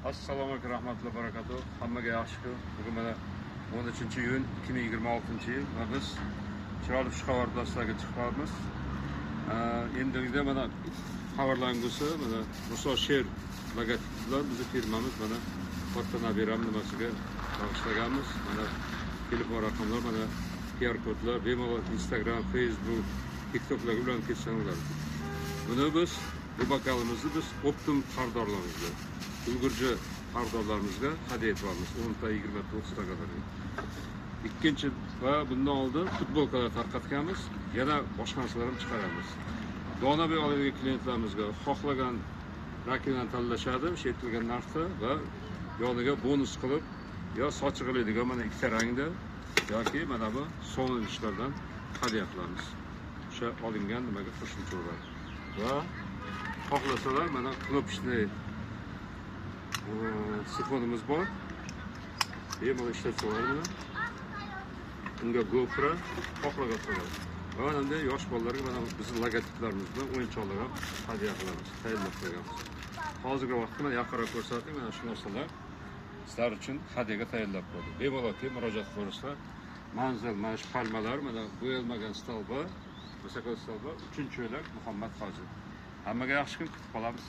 Assalomu alaykum, rahmatullohi barakatuh. Hammaga yaxshi kun. Bugun mana 13-iyun 2026-yil va biz chiroyli xushxabar dastaga chiqamiz. Endilikda mana xabarlangusi mana Muso Sher logotip bilan bizning firmamiz mana katta nabiram nimasiga bag'ishlaganmiz. Mana telefon raqamlar, mana QR kodlar, bemalol Instagram, Facebook, TikToklar bilan ketsanglar. Buni biz bu bakalimizni biz optim xaridorlarimizga, ulgurji xaridorlarimizga hadya etamiz. 10 ta, 20 ta, 30 ta kadar. Ikkinchi va bundan oldin futbolkalar tarqatganmiz, yana boshqa narsalar ham chiqaramiz. Donabek oladigan klientlarimizga xohlagan raklani tanlashadi, o'sha aytilgan narxda va yoniga bonus qilib yo sochiq oladigan mana ikkita rangda yoki mana bu so'nilishlardan hadya qilamiz. O'sha olingan nimaga qo'shimcha bo'ladi. Va xohlasalar mana knopочный sifonimiz bor. Bemalol ishlatsalar bilan unga GoPro xohlagan bo'ladi. Va mana yosh bolalarga mana bizning logotiplarimiz bilan o'yinchoqlar ham hadya qilamiz, tayyorlab qo'yganmiz. Hozirgi vaqtda mana yaqinroq ko'rsating, mana shu narsalar sizlar uchun hadyaga tayyorlab qo'ydik. Bemalol kelib murojaat qilinglar. Manzil mana shu palmalar, mana bo'yalmagan stolba, masakot stolba, 3-yo'lak Muhammad Hoji. Hammaga yaxshi kun, kutib qolamiz.